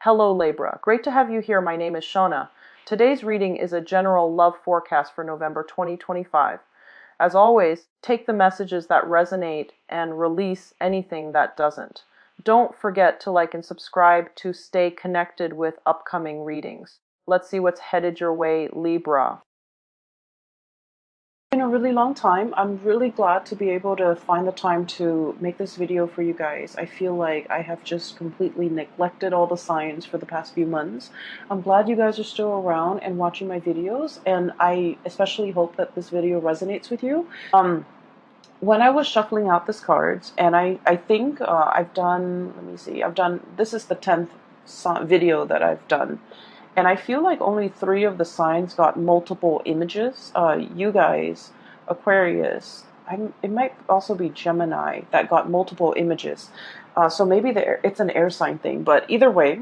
Hello Libra, great to have you here. My name is Shona. Today's reading is a general love forecast for November 2025. As always, take the messages that resonate and release anything that doesn't. Don't forget to like and subscribe to stay connected with upcoming readings. Let's see what's headed your way, Libra. In a really long time. I'm really glad to be able to find the time to make this video for you guys. I feel like I have just completely neglected all the signs for the past few months. I'm glad you guys are still around and watching my videos, and I especially hope that this video resonates with you. When I was shuffling out these cards, and I think I've done, let me see, this is the 10th video that I've done. And I feel like only 3 of the signs got multiple images. You guys, Aquarius, it might also be Gemini that got multiple images. So maybe it's an air sign thing. But either way,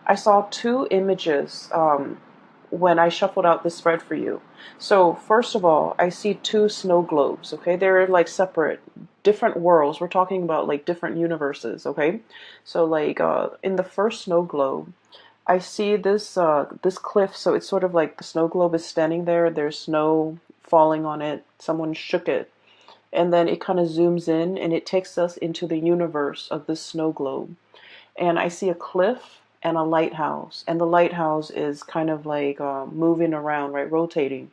I saw 2 images when I shuffled out this spread for you. So first of all, I see 2 snow globes, okay? They're like separate, different worlds. We're talking about like different universes, okay? So like in the first snow globe, I see this this cliff, so it's sort of like the snow globe is standing there. There's snow falling on it. Someone shook it, and then it kind of zooms in, and it takes us into the universe of this snow globe. And I see a cliff and a lighthouse, and the lighthouse is kind of like moving around, right, rotating.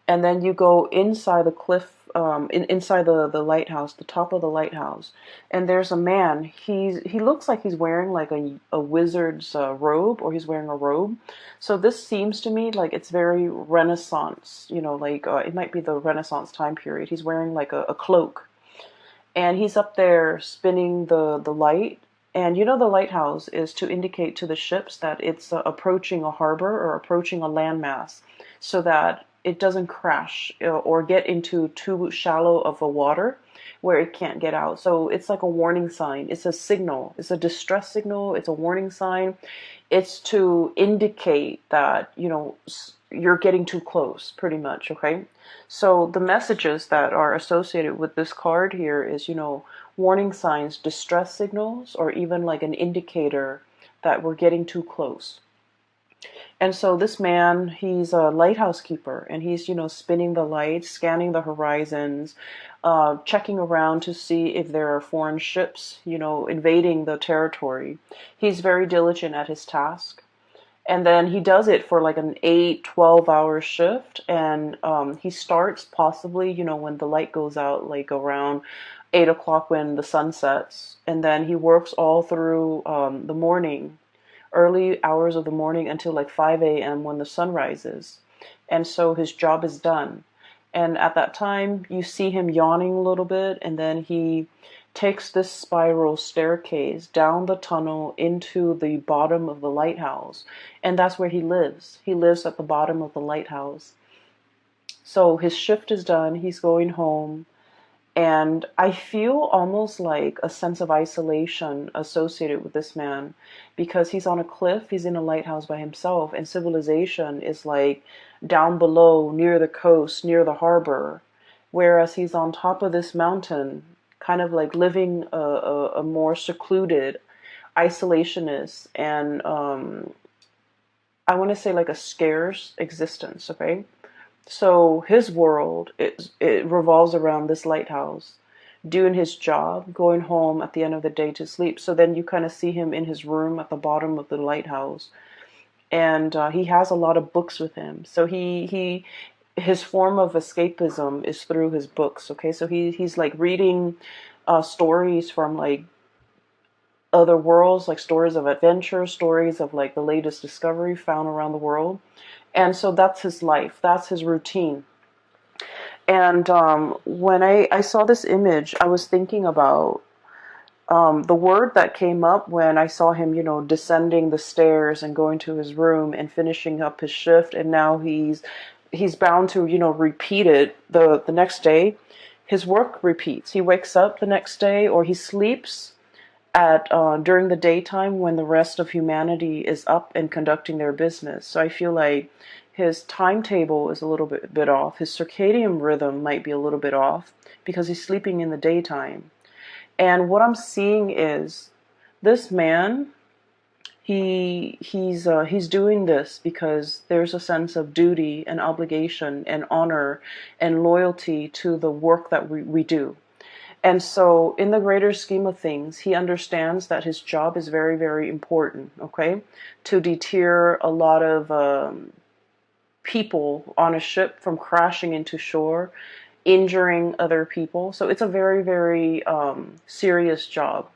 And then you go inside the cliff, inside the lighthouse, the top of the lighthouse, and there's a man. He looks like he's wearing like a wizard's robe, or he's wearing a robe. So this seems to me like it's very Renaissance, you know, like it might be the Renaissance time period. He's wearing like a cloak, and he's up there spinning the light. And you know, the lighthouse is to indicate to the ships that it's approaching a harbor or approaching a landmass, so that it doesn't crash or get into too shallow of a water where it can't get out. So it's like a warning sign. It's a signal. It's a distress signal. It's a warning sign. It's to indicate that, you know, you're getting too close, pretty much, okay? So the messages that are associated with this card here is, you know, warning signs, distress signals, or even like an indicator that we're getting too close. And so this man, he's a lighthouse keeper, and he's, you know, spinning the lights, scanning the horizons, checking around to see if there are foreign ships, you know, invading the territory. He's very diligent at his task. And then he does it for like an 8-12 hour shift. And he starts possibly, you know, when the light goes out, like around 8 o'clock when the sun sets. And then he works all through the morning, early hours of the morning until like 5 a.m. when the sun rises. And so his job is done. And at that time, you see him yawning a little bit, and then he takes this spiral staircase down the tunnel into the bottom of the lighthouse. And that's where he lives. He lives at the bottom of the lighthouse. So his shift is done. He's going home. And I feel almost like a sense of isolation associated with this man, because he's on a cliff, he's in a lighthouse by himself, and civilization is like down below, near the coast, near the harbor, whereas he's on top of this mountain, kind of like living a more secluded, isolationist, and I want to say like a scarce existence, okay? So his world, it revolves around this lighthouse, doing his job, going home at the end of the day to sleep. So then you kind of see him in his room at the bottom of the lighthouse, and he has a lot of books with him. So his form of escapism is through his books. Okay, so he's like reading stories from like other worlds, like stories of adventure, stories of like the latest discovery found around the world. And so that's his life, that's his routine. And when I saw this image, I was thinking about the word that came up when I saw him, you know, descending the stairs and going to his room and finishing up his shift. And now he's bound to, you know, repeat it the next day. His work repeats. He wakes up the next day, or he sleeps at during the daytime when the rest of humanity is up and conducting their business. So I feel like his timetable is a little bit off. His circadian rhythm might be a little bit off because he's sleeping in the daytime. And what I'm seeing is this man, He's doing this because there's a sense of duty and obligation and honor and loyalty to the work that we do. And so, in the greater scheme of things, he understands that his job is very, very important, okay? To deter a lot of people on a ship from crashing into shore, injuring other people. So, it's a very, very serious job.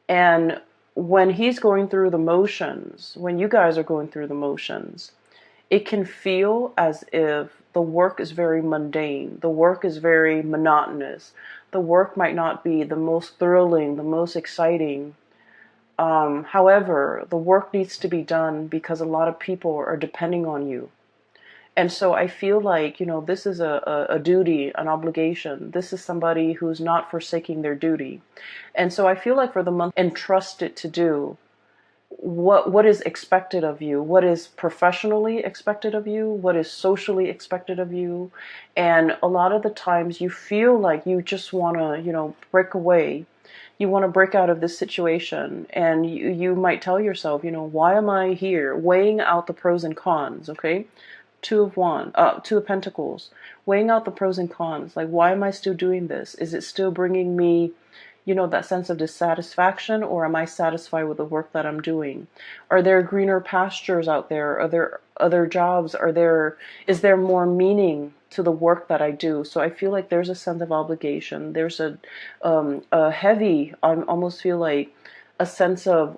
And when he's going through the motions, when you guys are going through the motions, it can feel as if the work is very mundane. The work is very monotonous. The work might not be the most thrilling, the most exciting. However, the work needs to be done because a lot of people are depending on you. And so I feel like, this is a duty, an obligation. This is somebody who's not forsaking their duty. And so I feel like for the month, entrusted to do what is expected of you, what is professionally expected of you, what is socially expected of you. And a lot of the times you feel like you just want to, break away. You want to break out of this situation, and you might tell yourself, why am I here? Weighing out the pros and cons, okay? Two of Pentacles, weighing out the pros and cons. Like, why am I still doing this? Is it still bringing me, that sense of dissatisfaction, or am I satisfied with the work that I'm doing? Are there greener pastures out there? Are there other jobs? Is there more meaning to the work that I do? So I feel like there's a sense of obligation. There's a heavy, I almost feel like a sense of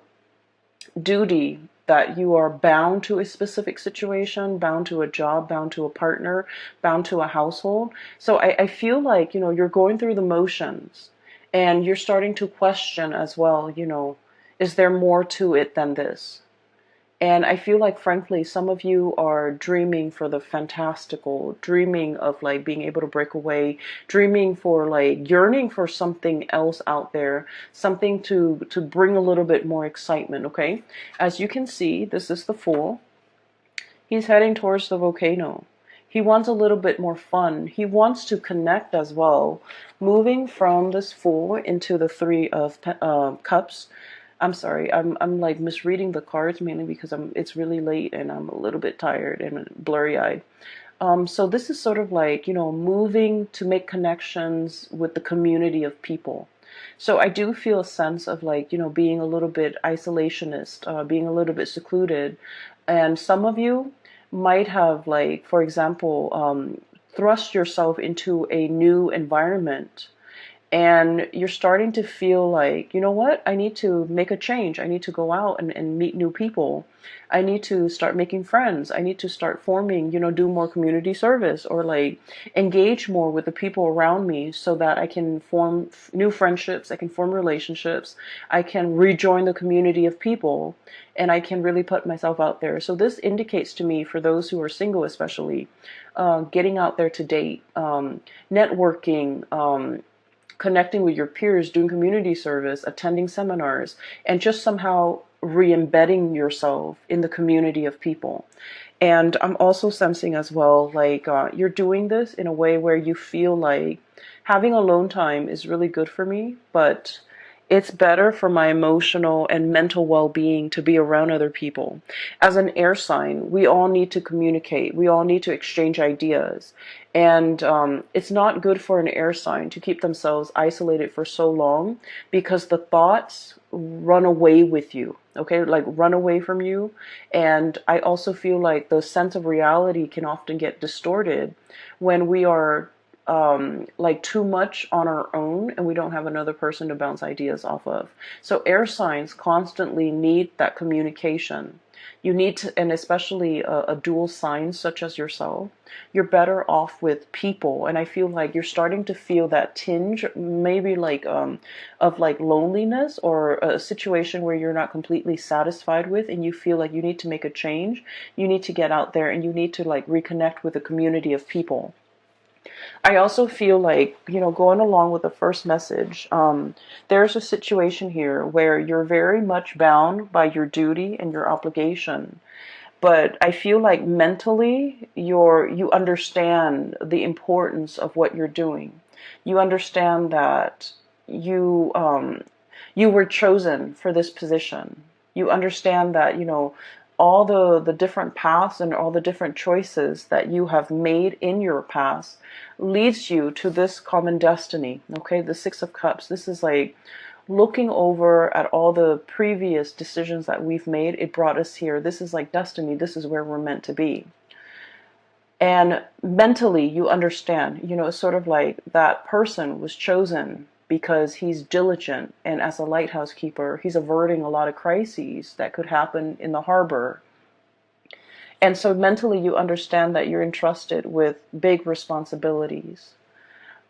duty, that you are bound to a specific situation, bound to a job, bound to a partner, bound to a household. So I feel like, you're going through the motions, and you're starting to question as well, is there more to it than this? And I feel like, frankly, some of you are dreaming for the fantastical, dreaming of like being able to break away, dreaming for like yearning for something else out there, something to bring a little bit more excitement, okay? As you can see, this is the Fool. He's heading towards the volcano. He wants a little bit more fun. He wants to connect as well, moving from this Fool into the Three of Cups. I'm sorry, I'm like misreading the cards, mainly because it's really late and I'm a little bit tired and blurry-eyed. So this is sort of like, moving to make connections with the community of people. So I do feel a sense of like, being a little bit isolationist, being a little bit secluded. And some of you might have, like, for example, thrust yourself into a new environment, and you're starting to feel like, you know what, I need to make a change. I need to go out and meet new people. I need to start making friends. I need to start forming, do more community service, or like engage more with the people around me, so that I can form new friendships. I can form relationships. I can rejoin the community of people, and I can really put myself out there. So this indicates to me, for those who are single especially, getting out there to date, networking, connecting with your peers, doing community service, attending seminars, and just somehow re-embedding yourself in the community of people. And I'm also sensing as well, like, you're doing this in a way where you feel like having alone time is really good for me, but it's better for my emotional and mental well-being to be around other people. As an air sign, we all need to communicate. We all need to exchange ideas. And it's not good for an air sign to keep themselves isolated for so long, because the thoughts run away with you, okay? Like, run away from you. And I also feel like the sense of reality can often get distorted when we are like too much on our own and we don't have another person to bounce ideas off of. So air signs constantly need that communication. You need to, and especially a dual sign such as yourself, you're better off with people. And I feel like you're starting to feel that tinge, maybe like of like loneliness, or a situation where you're not completely satisfied with, and you feel like you need to make a change. You need to get out there and you need to like reconnect with a community of people. I also feel like, going along with the first message, there's a situation here where you're very much bound by your duty and your obligation. But I feel like mentally you understand the importance of what you're doing. You understand that you were chosen for this position. You understand that, all the different paths and all the different choices that you have made in your past leads you to this common destiny. Okay, the Six of Cups. This is like looking over at all the previous decisions that we've made. It brought us here. This is like destiny. This is where we're meant to be. And mentally, you understand, it's sort of like that person was chosen because he's diligent. And as a lighthouse keeper, he's averting a lot of crises that could happen in the harbor. And so mentally, you understand that you're entrusted with big responsibilities.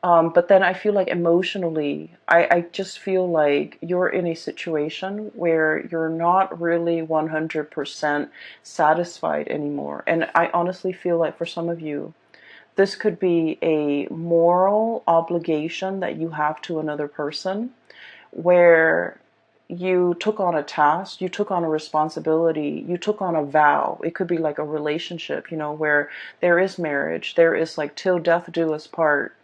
But then I feel like emotionally, I just feel like you're in a situation where you're not really 100% satisfied anymore. And I honestly feel like for some of you, this could be a moral obligation that you have to another person, where you took on a task, you took on a responsibility, you took on a vow. It could be like a relationship, where there is marriage, there is like till death do us part.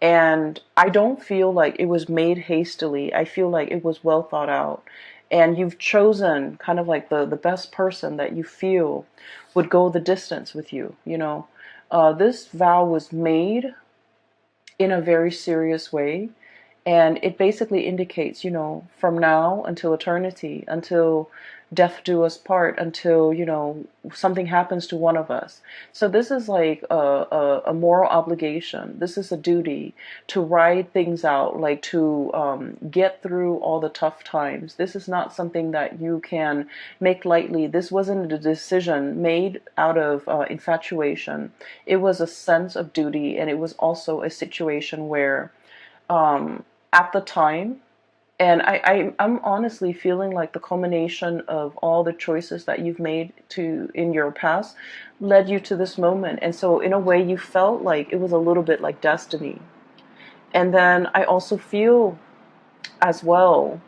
And I don't feel like it was made hastily. I feel like it was well thought out. And you've chosen kind of like the best person that you feel would go the distance with you, This vow was made in a very serious way. And it basically indicates, from now until eternity, until death do us part, until, something happens to one of us. So this is like a moral obligation. This is a duty to ride things out, like to get through all the tough times. This is not something that you can make lightly. This wasn't a decision made out of infatuation. It was a sense of duty, and it was also a situation where at the time, and I'm honestly feeling like the culmination of all the choices that you've made in your past led you to this moment. And so in a way you felt like it was a little bit like destiny. And then I also feel as well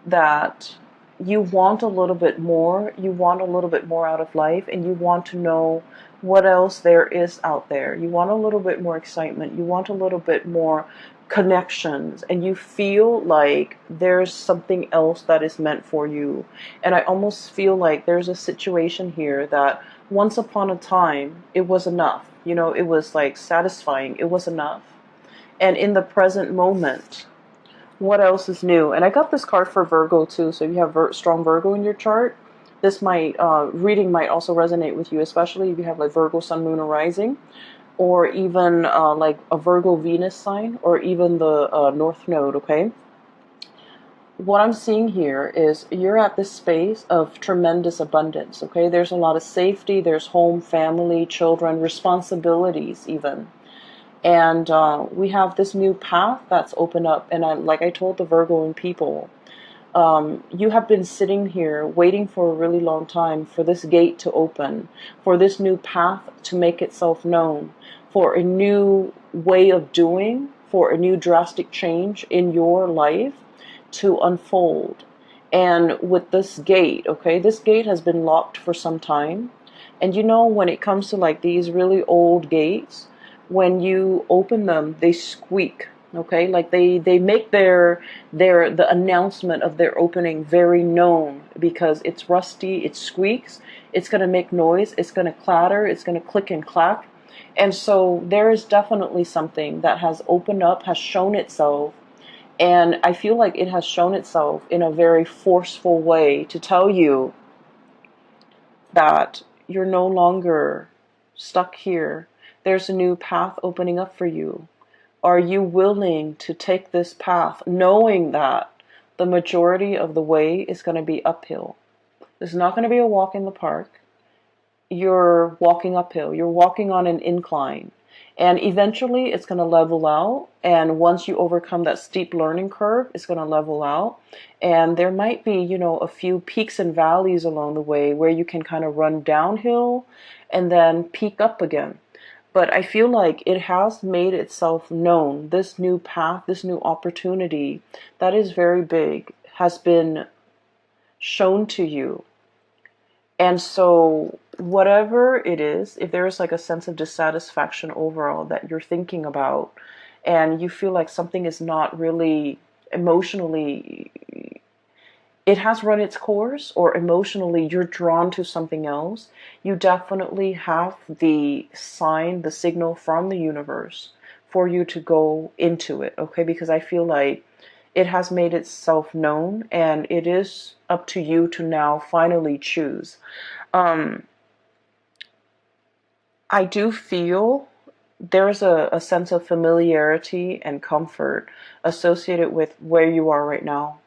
that you want a little bit more. You want a little bit more out of life, and you want to know what else there is out there. You want a little bit more excitement. You want a little bit more connections, and you feel like there's something else that is meant for you. And I almost feel like there's a situation here that once upon a time it was enough. It was like satisfying. It was enough. And in the present moment, what else is new? And I got this card for Virgo too. So if you have strong Virgo in your chart, this reading might also resonate with you, especially if you have like Virgo Sun, Moon, or Rising, or even like a Virgo Venus sign, or even the North Node. Okay. What I'm seeing here is you're at this space of tremendous abundance. Okay. There's a lot of safety. There's home, family, children, responsibilities even. And we have this new path that's opened up. And like I told the Virgoing people, you have been sitting here waiting for a really long time for this gate to open, for this new path to make itself known, for a new way of doing, for a new drastic change in your life to unfold. And with this gate, okay, this gate has been locked for some time. And when it comes to like these really old gates, when you open them, they squeak. Okay, like they make the announcement of their opening very known, because it's rusty, it squeaks, it's going to make noise, it's going to clatter, it's going to click and clack. And so there is definitely something that has opened up, has shown itself. And I feel like it has shown itself in a very forceful way to tell you that you're no longer stuck here. There's a new path opening up for you. Are you willing to take this path knowing that the majority of the way is going to be uphill? It's not going to be a walk in the park. You're walking uphill. You're walking on an incline. And eventually it's going to level out. And once you overcome that steep learning curve, it's going to level out. And there might be, a few peaks and valleys along the way where you can kind of run downhill and then peak up again. But I feel like it has made itself known. This new path, this new opportunity that is very big has been shown to you. And so whatever it is, if there is like a sense of dissatisfaction overall that you're thinking about, and you feel like something is not really emotionally it has run its course, or emotionally you're drawn to something else, you definitely have the sign, the signal from the universe for you to go into it, okay? Because I feel like it has made itself known, and it is up to you to now finally choose. Um, I do feel there's a sense of familiarity and comfort associated with where you are right now.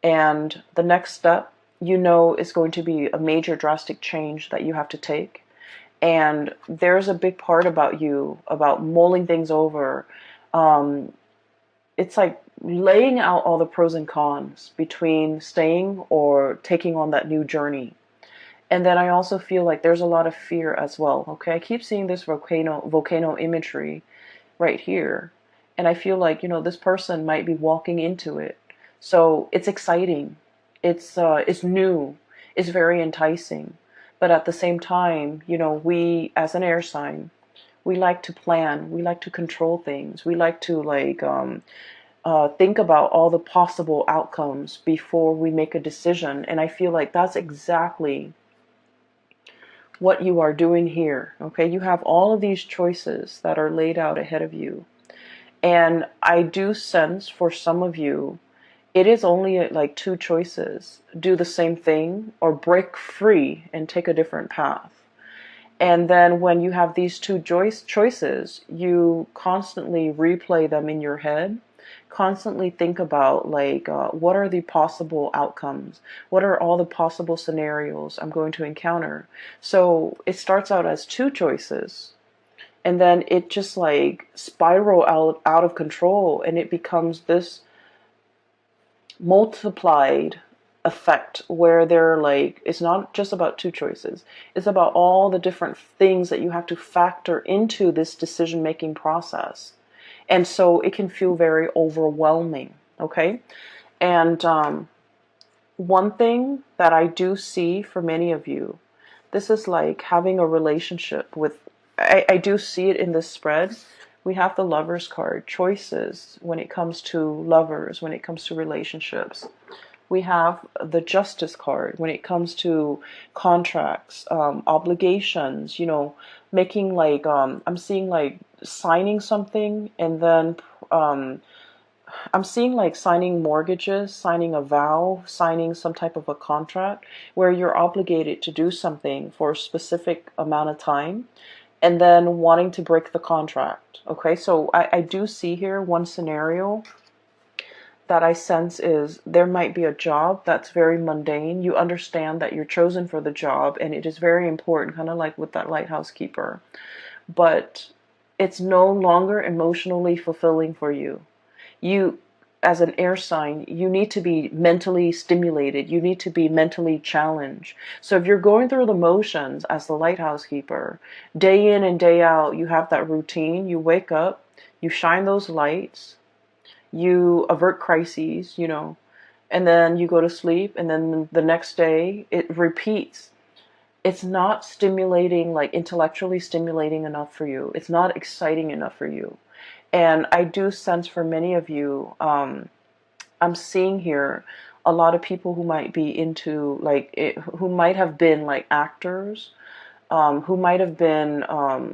And the next step, is going to be a major drastic change that you have to take. And there's a big part about you, about mulling things over. Um, it's like laying out all the pros and cons between staying or taking on that new journey. And then I also feel like there's a lot of fear as well. Okay, I keep seeing this volcano imagery right here, and I feel like this person might be walking into it. So it's exciting, it's new, it's very enticing, but at the same time, we as an air sign, we like to plan, we like to control things, we like to think about all the possible outcomes before we make a decision. And I feel like that's exactly what you are doing here. Okay, you have all of these choices that are laid out ahead of you. And I do sense for some of you, it is only like two choices: do the same thing or break free and take a different path. And then when you have these two choices, you constantly replay them in your head, constantly think about what are the possible outcomes? What are all the possible scenarios I'm going to encounter? So it starts out as two choices, and then it just like spiral out of control, and it becomes this multiplied effect where they're like, it's not just about two choices, it's about all the different things that you have to factor into this decision making process. And so it can feel very overwhelming. Okay, and one thing that I do see for many of you, this is like having a relationship with, I do see it in this spread. We have the Lovers card, choices when it comes to lovers, when it comes to relationships. We have the Justice card when it comes to contracts, obligations, making I'm seeing like signing something, and then I'm seeing like signing mortgages, signing a vow, signing some type of a contract where you're obligated to do something for a specific amount of time, and then wanting to break the contract. Okay, so I do see here one scenario that I sense is there might be a job that's very mundane. You understand that you're chosen for the job and it is very important, kind of like with that lighthouse keeper, but it's no longer emotionally fulfilling for you. You, as an air sign, you need to be mentally stimulated. You need to be mentally challenged. So if you're going through the motions as the lighthouse keeper, day in and day out, you have that routine. You wake up, you shine those lights, you avert crises, and then you go to sleep, and then the next day it repeats. It's not stimulating, like intellectually stimulating enough for you. It's not exciting enough for you. And I do sense for many of you, I'm seeing here a lot of people who might be into who might have been like actors, who might have been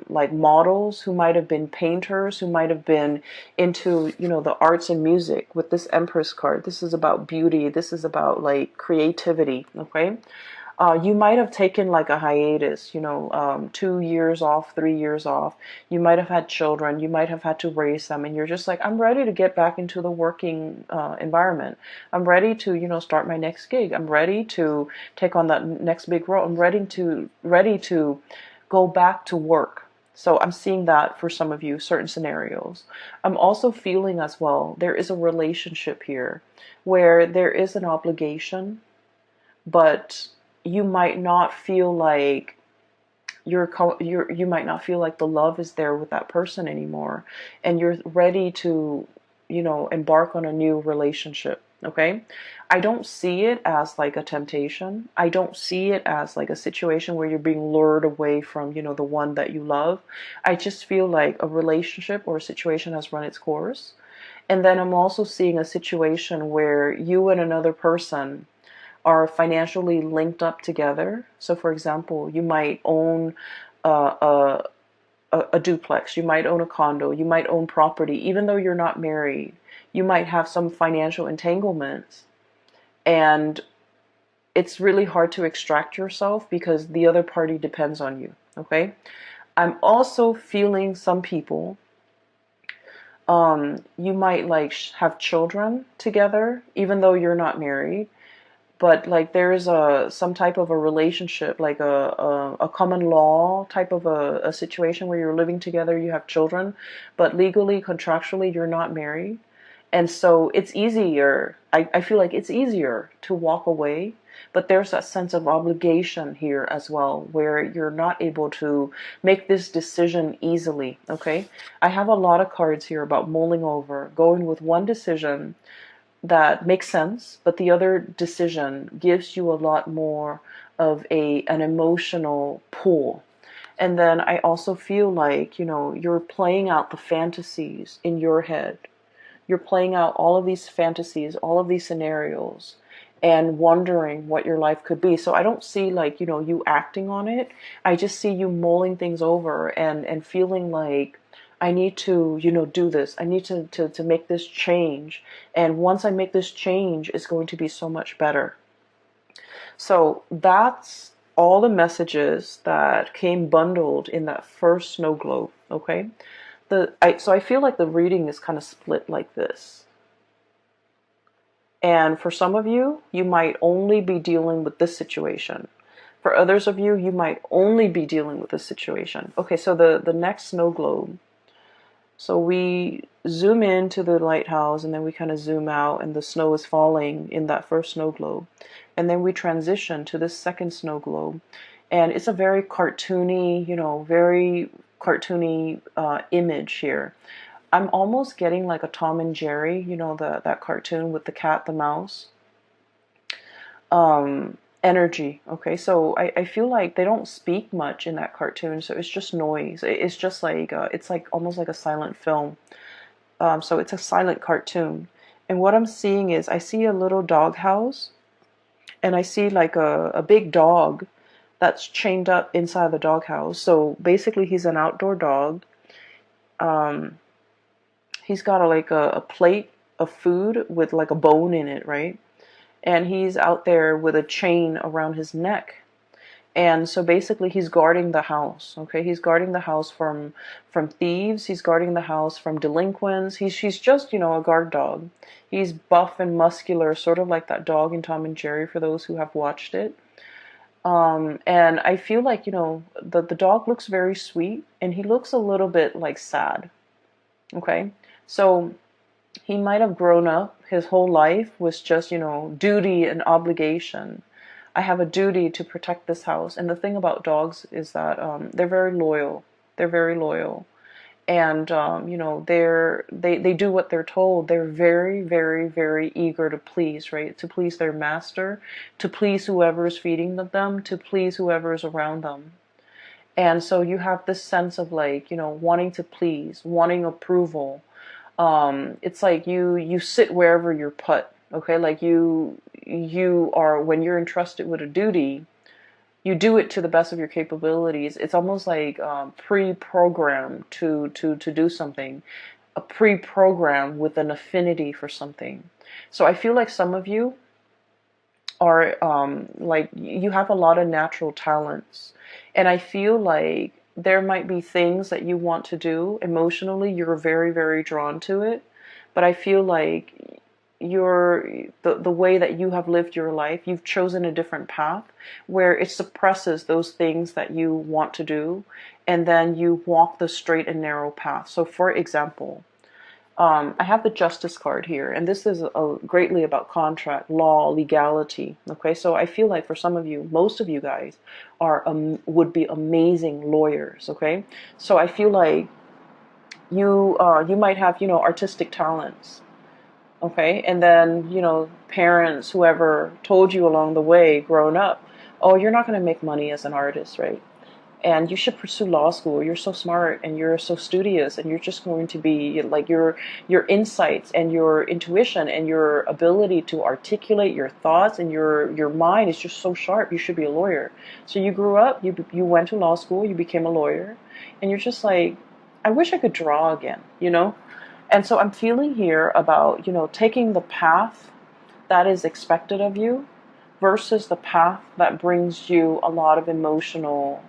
like models, who might have been painters, who might have been into, the arts and music. With this Empress card, this is about beauty. This is about like creativity. Okay. You might have taken like a hiatus, 2 years off, 3 years off. You might have had children. You might have had to raise them. And you're just like, I'm ready to get back into the working environment. I'm ready to, start my next gig. I'm ready to take on that next big role. I'm ready to go back to work. So I'm seeing that for some of you, certain scenarios. I'm also feeling as well, there is a relationship here where there is an obligation, but you might not feel like you might not feel like the love is there with that person anymore, and you're ready to, embark on a new relationship. Okay, I don't see it as like a temptation. I don't see it as like a situation where you're being lured away from, the one that you love. I just feel like a relationship or a situation has run its course, And then I'm also seeing a situation where you and another person are financially linked up together. So, for example, you might own a, a duplex, you might own a condo, you might own property, even though you're not married. You might have some financial entanglements, and it's really hard to extract yourself because the other party depends on you. Okay. I'm also feeling some people, you might like have children together, even though you're not married. But like there's some type of a relationship, like a common law type of a situation where you're living together, you have children, but legally, contractually, you're not married. And so it's easier, I feel like it's easier to walk away, but there's that sense of obligation here as well, where you're not able to make this decision easily, okay? I have a lot of cards here about mulling over, going with one decision that makes sense, but the other decision gives you a lot more of an emotional pull. And then I also feel like, you're playing out the fantasies in your head. You're playing out all of these fantasies, all of these scenarios, and wondering what your life could be. So I don't see like, you acting on it. I just see you mulling things over and feeling like I need to, do this. I need to make this change. And once I make this change, it's going to be so much better. So that's all the messages that came bundled in that first snow globe, okay? So I feel like the reading is kind of split like this. And for some of you, you might only be dealing with this situation. For others of you, you might only be dealing with this situation. Okay, so the next snow globe. So we zoom into the lighthouse and then we kind of zoom out and the snow is falling in that first snow globe. And then we transition to this second snow globe. And it's a very cartoony, very cartoony image here. I'm almost getting like a Tom and Jerry, that cartoon with the cat, the mouse. Energy. Okay, so I feel like they don't speak much in that cartoon, so it's just noise. It's just like it's like almost like a silent film. So it's a silent cartoon. And what I'm seeing is I see a little dog house, and I see like a big dog that's chained up inside the dog house. So basically, he's an outdoor dog. He's got a plate of food with like a bone in it, right? And he's out there with a chain around his neck. And so basically he's guarding the house, okay? He's guarding the house from thieves, he's guarding the house from delinquents. He's just, a guard dog. He's buff and muscular, sort of like that dog in Tom and Jerry for those who have watched it. And I feel like, the dog looks very sweet and he looks a little bit like sad. Okay? So he might have grown up his whole life with just, duty and obligation. I have a duty to protect this house. And the thing about dogs is that they're very loyal. They're very loyal. And, they do what they're told. They're very, very, very eager to please, right? To please their master, to please whoever is feeding them, to please whoever is around them. And so you have this sense of like, wanting to please, wanting approval. It's like you sit wherever you're put, okay? Like you are, when you're entrusted with a duty, you do it to the best of your capabilities. It's almost like pre-programmed to do something, a pre-program with an affinity for something. So I feel like some of you are like you have a lot of natural talents, and I feel like there might be things that you want to do emotionally. You're very, very drawn to it, but I feel like the way that you have lived your life, you've chosen a different path where it suppresses those things that you want to do, and then you walk the straight and narrow path. So for example, I have the Justice card here, and this is greatly about contract, law, legality. Okay, so I feel like for some of you, most of you guys are would be amazing lawyers. Okay, so I feel like you might have artistic talents. Okay, and then parents, whoever told you along the way, growing up, oh, you're not going to make money as an artist, right? and you should pursue law school. You're so smart and you're so studious, and you're just going to be like your insights and your intuition and your ability to articulate your thoughts and your mind is just so sharp. You should be a lawyer. So you grew up, you went to law school, you became a lawyer, and you're just like, I wish I could draw again, you know? And so I'm feeling here about, taking the path that is expected of you versus the path that brings you a lot of emotional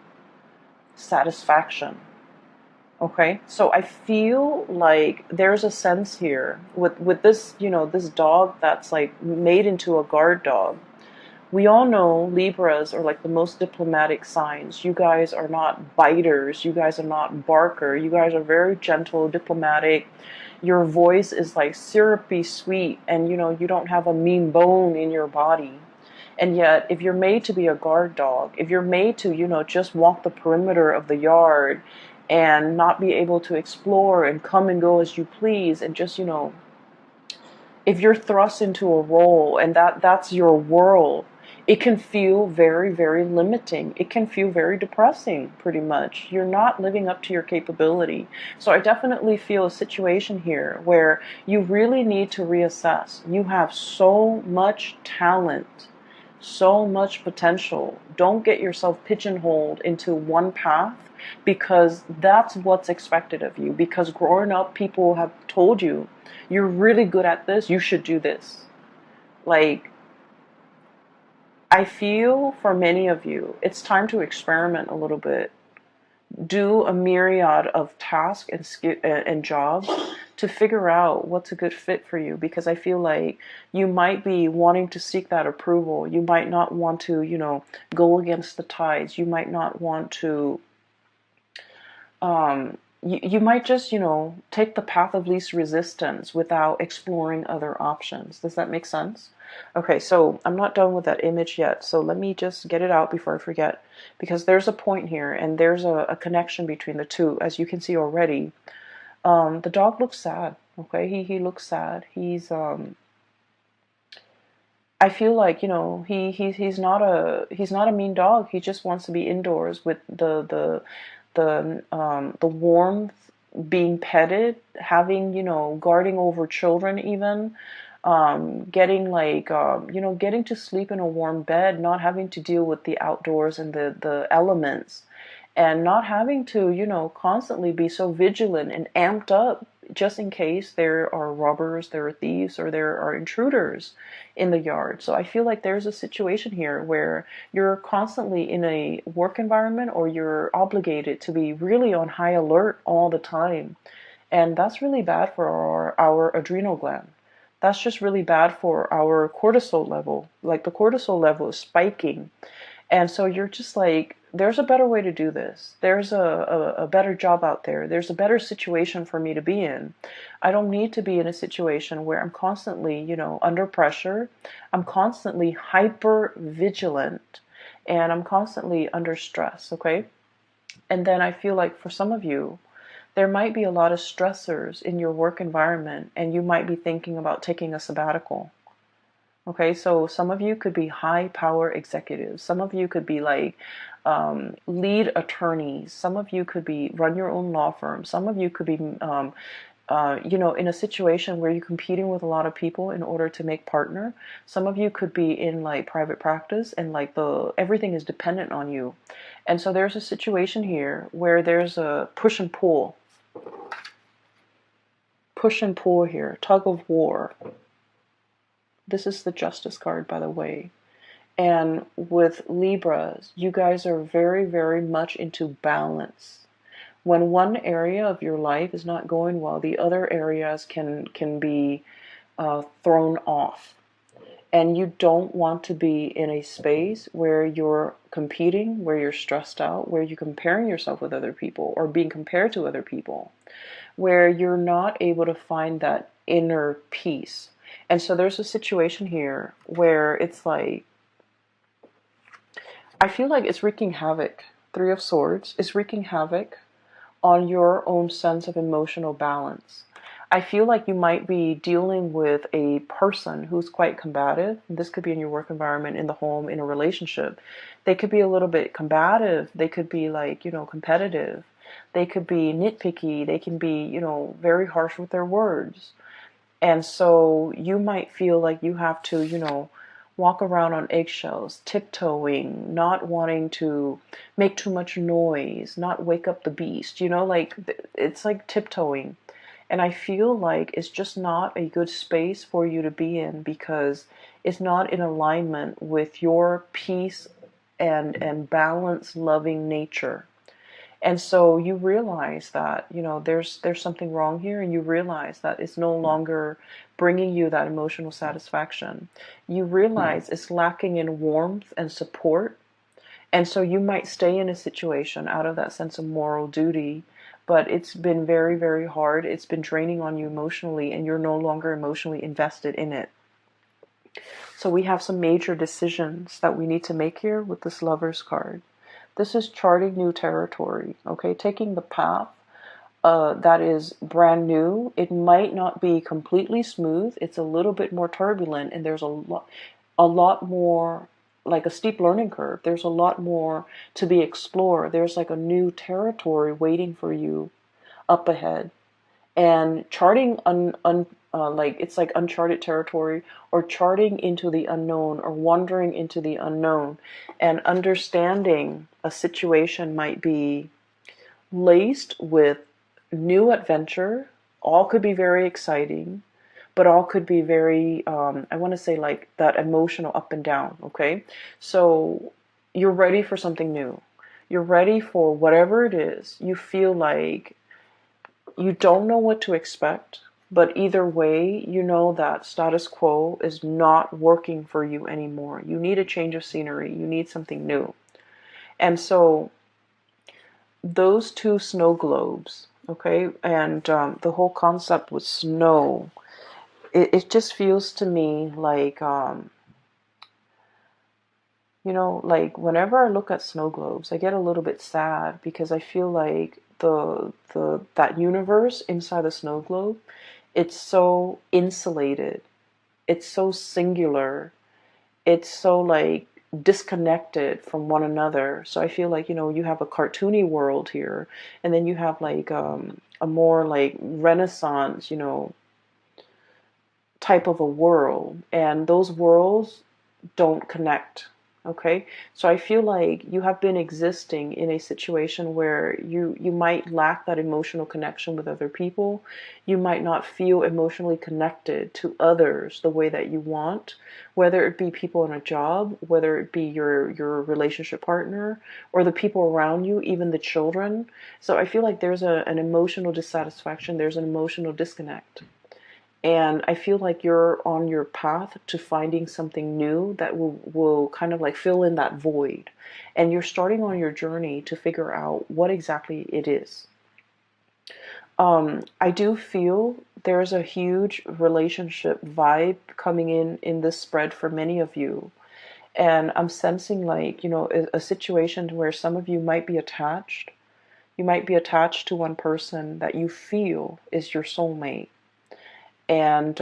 satisfaction. Okay, so I feel like there's a sense here with this, this dog that's like made into a guard dog. We all know Libras are like the most diplomatic signs. You guys are not biters. You guys are not barker. You guys are very gentle, diplomatic. Your voice is like syrupy sweet, and you don't have a mean bone in your body. And yet, if you're made to be a guard dog, if you're made to, just walk the perimeter of the yard and not be able to explore and come and go as you please, and just, if you're thrust into a role and that's your world, it can feel very, very limiting. It can feel very depressing, pretty much. You're not living up to your capability. So I definitely feel a situation here where you really need to reassess. You have so much talent, so much potential. Don't get yourself pigeonholed into one path because that's what's expected of you. Because growing up, people have told you, you're really good at this, you should do this. Like, I feel for many of you, it's time to experiment a little bit. Do a myriad of tasks and jobs to figure out what's a good fit for you, because I feel like you might be wanting to seek that approval. You might not want to, go against the tides. You might not want to you might just, take the path of least resistance without exploring other options. Does that make sense? Okay, so I'm not done with that image yet. So let me just get it out before I forget, because there's a point here and there's a connection between the two. As you can see already, the dog looks sad. Okay, he looks sad. I feel like, he's not a mean dog. He just wants to be indoors with the warmth, being petted, having, guarding over children even, getting like, getting to sleep in a warm bed, not having to deal with the outdoors and the elements, and not having to, constantly be so vigilant and amped up just in case there are robbers, there are thieves, or there are intruders in the yard. So I feel like there's a situation here where you're constantly in a work environment, or you're obligated to be really on high alert all the time. And that's really bad for our adrenal gland. That's just really bad for our cortisol level. Like, the cortisol level is spiking. And so you're just like, there's a better way to do this. There's a better job out there. There's a better situation for me to be in. I don't need to be in a situation where I'm constantly, under pressure. I'm constantly hyper vigilant, and I'm constantly under stress, okay? And then I feel like for some of you, there might be a lot of stressors in your work environment, and you might be thinking about taking a sabbatical. Okay, so some of you could be high power executives. Some of you could be like lead attorneys. Some of you could be run your own law firm. Some of you could be, in a situation where you're competing with a lot of people in order to make partner. Some of you could be in like private practice, and like everything is dependent on you. And so there's a situation here where there's a push and pull here, tug of war. This is the Justice card, by the way. And with Libras, you guys are very, very much into balance. When one area of your life is not going well, the other areas can be thrown off. And you don't want to be in a space where you're competing, where you're stressed out, where you're comparing yourself with other people or being compared to other people, where you're not able to find that inner peace. And so there's a situation here where it's like, I feel like it's wreaking havoc. Three of Swords is wreaking havoc on your own sense of emotional balance. I feel like you might be dealing with a person who's quite combative. This could be in your work environment, in the home, in a relationship. They could be a little bit combative. They could be like, competitive. They could be nitpicky. They can be, very harsh with their words. And so you might feel like you have to, walk around on eggshells, tiptoeing, not wanting to make too much noise, not wake up the beast, like it's like tiptoeing. And I feel like it's just not a good space for you to be in because it's not in alignment with your peace and balance loving nature. And so you realize that, there's something wrong here, and you realize that it's no longer bringing you that emotional satisfaction. You realize it's lacking in warmth and support. And so you might stay in a situation out of that sense of moral duty, but it's been very, very hard. It's been draining on you emotionally, and you're no longer emotionally invested in it. So we have some major decisions that we need to make here with this Lover's card. This is charting new territory, okay? Taking the path that is brand new. It might not be completely smooth. It's a little bit more turbulent, and there's a lot more, like a steep learning curve. There's a lot more to be explored. There's like a new territory waiting for you up ahead. And charting like it's like uncharted territory, or charting into the unknown, or wandering into the unknown, and understanding a situation might be laced with new adventure. All could be very exciting, but all could be very I want to say like that emotional up and down. Okay, so you're ready for something new. You're ready for whatever it is. You feel like you don't know what to expect, but either way, you know that status quo is not working for you anymore. You need a change of scenery. You need something new. And so those two snow globes, okay, and the whole concept with snow, it just feels to me like, like whenever I look at snow globes, I get a little bit sad because I feel like the that universe inside the snow globe, it's so insulated, it's so singular, it's so like disconnected from one another. So I feel like, you have a cartoony world here, and then you have like a more like Renaissance, type of a world, and those worlds don't connect. Okay, so I feel like you have been existing in a situation where you might lack that emotional connection with other people. You might not feel emotionally connected to others the way that you want, whether it be people in a job, whether it be your relationship partner, or the people around you, even the children. So I feel like there's an emotional dissatisfaction, there's an emotional disconnect. And I feel like you're on your path to finding something new that will kind of like fill in that void. And you're starting on your journey to figure out what exactly it is. I do feel there's a huge relationship vibe coming in this spread for many of you. And I'm sensing like, a situation where some of you might be attached. You might be attached to one person that you feel is your soulmate, and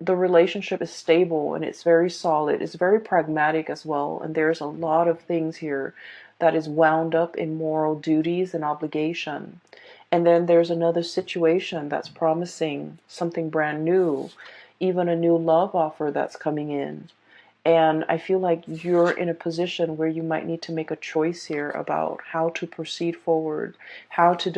the relationship is stable and it's very solid. It's very pragmatic as well, and there's a lot of things here that is wound up in moral duties and obligation. And then there's another situation that's promising something brand new, even a new love offer that's coming in. And I feel like you're in a position where you might need to make a choice here about how to proceed forward, how to